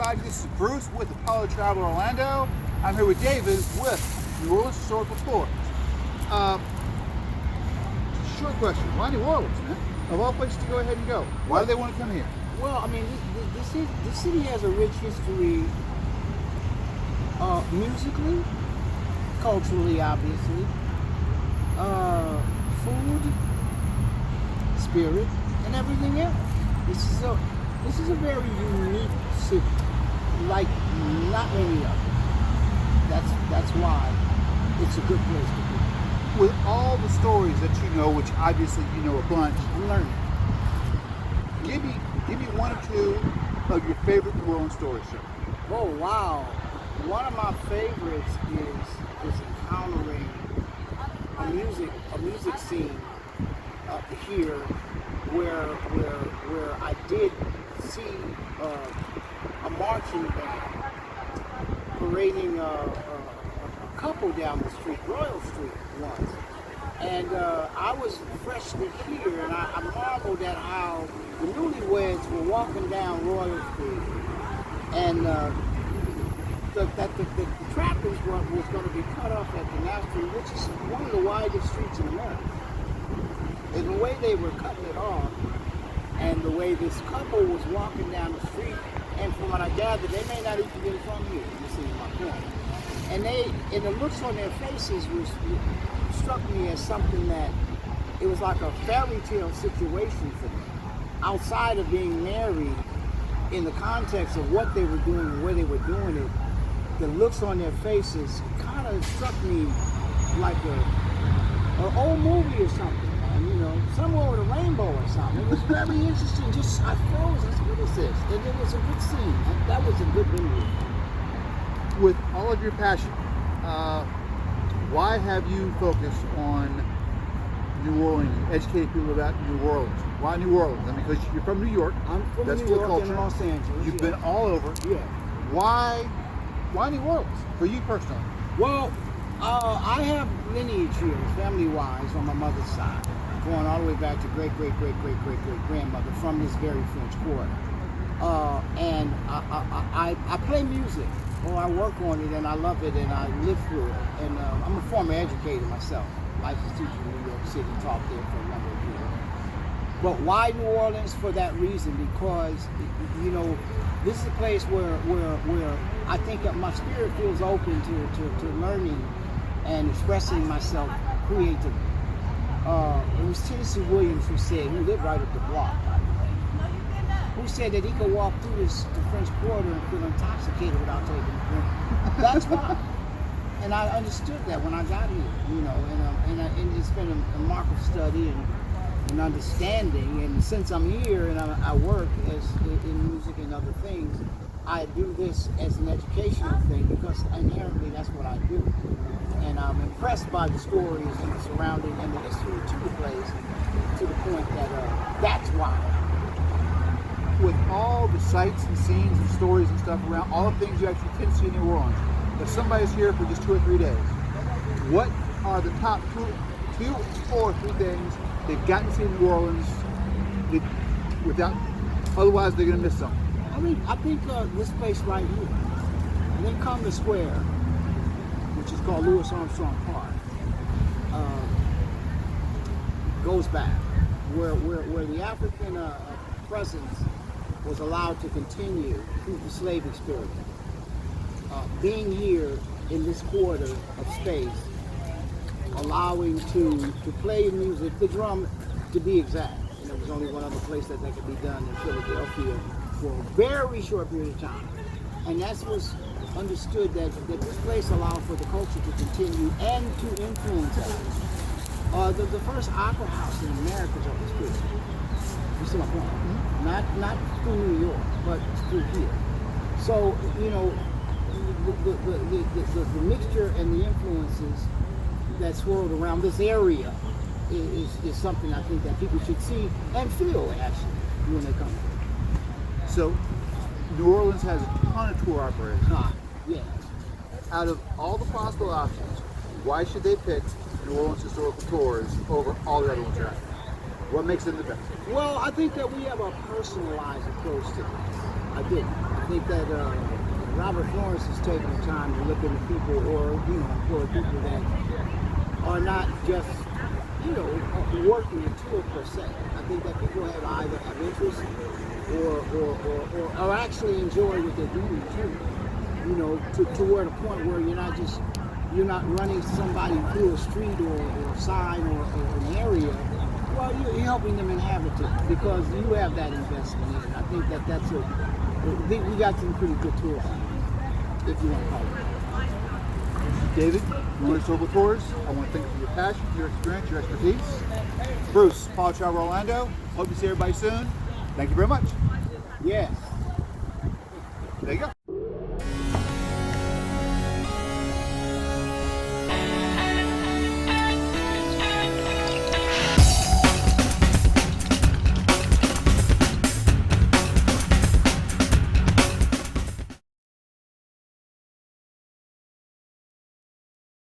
everybody. This is Bruce with Apollo Travel Orlando. I'm here with David with New Orleans Historical Tours. Short question. Why New Orleans, man? Of all places to go ahead and go. Why do they want to come here? Well, I mean, this city has a rich history, musically, culturally, obviously, food, spirit, and everything else. This is a very unique city, like not many others. That's why it's a good place to be. With all the stories that you know, which obviously you know a bunch, I'm learning. Give me one or two of your favorite New Orleans stories, sir. Oh wow! One of my favorites is encountering a music scene up here where I did see a marching band parading a couple down the street, Royal Street once. And I was freshly here, and I marveled at how the newlyweds were walking down Royal Street, and the trappers was going to be cut off at Canal Street, which is one of the widest streets in America. And the way they were cutting it off, and the way this couple was walking down the street, and from what I gathered, they may not even get from here. You see my point. And the looks on their faces struck me as something that it was like a fairy tale situation for them. Outside of being married, in the context of what they were doing and where they were doing it, the looks on their faces kind of struck me like an old movie or something, man. You know, somewhere with a rainbow or something. It was very interesting. I froze. I said, what is this? And it was a good scene. That was a good movie. With all of your passion, why have you focused on New Orleans, educating people about New Orleans? Why New Orleans? I mean, because you're from New York. I'm from That's New where York culture. and Los Angeles. You've been all over. Yeah. Why New Orleans for you personally? Well, I have lineage here, family-wise, on my mother's side, going all the way back to great-great-great-great-great-great-grandmother from this very French Quarter. And I play music, or I work on it, and I love it, and I live through it. And I'm a former educator myself. Licensed teacher in New York City, taught there for a number of years. But why New Orleans? For that reason, because you know, this is a place where I think that my spirit feels open to learning and expressing myself creatively. It was Tennessee Williams who lived right up the block, by the way, who said that he could walk through the French Quarter and feel intoxicated without taking a drink. That's why. And I understood that when I got here, you know, and it's been a mark of study and understanding. And since I'm here and I work in music and other things, I do this as an educational thing because inherently that's what I do. And I'm impressed by the stories and the surrounding and the history to the place, to the point that that's why. With all the sights and scenes and stories and stuff around, all the things you actually can see in New Orleans, if somebody's here for just 2 or 3 days, what are the top two or three things they've gotten to see in New Orleans otherwise they're going to miss something? I think this place right here, and then Congress Square, which is called Louis Armstrong Park, goes back where the African presence was allowed to continue through the slave experience. Being here in this quarter of space, allowing to play music, the drum to be exact. And there was only one other place that could be done in Philadelphia for a very short period of time. And that was understood that this place allowed for the culture to continue and to influence us. The first opera house in America is up the street. You see my point? Mm-hmm. Not through New York, but through here. So, you know, the mixture and the influences that swirled around this area is something I think that people should see and feel, actually, when they come here. So, New Orleans has a ton of tour operators. Yes. Out of all the possible options, why should they pick New Orleans Historical Tours over all the other ones out there? What makes them the best? Well, I think that we have a personalized approach to this. I do. think that Robert Florence is taking the time to look into people, or employ people that are not just working a tour per se. I think that people either have interest or actually enjoy what they're doing too. To where the point where you're not running somebody through a street or a sign or an area. Well, you're helping them inhabit it because you have that investment in it. I think that's we got some pretty good tours, if you want to call it. David, NOLA Historical Tours, I want to thank you for your passion, your experience, your expertise. Bruce, Paul Travel Orlando, hope to see everybody soon. Thank you very much. Yes. There you go.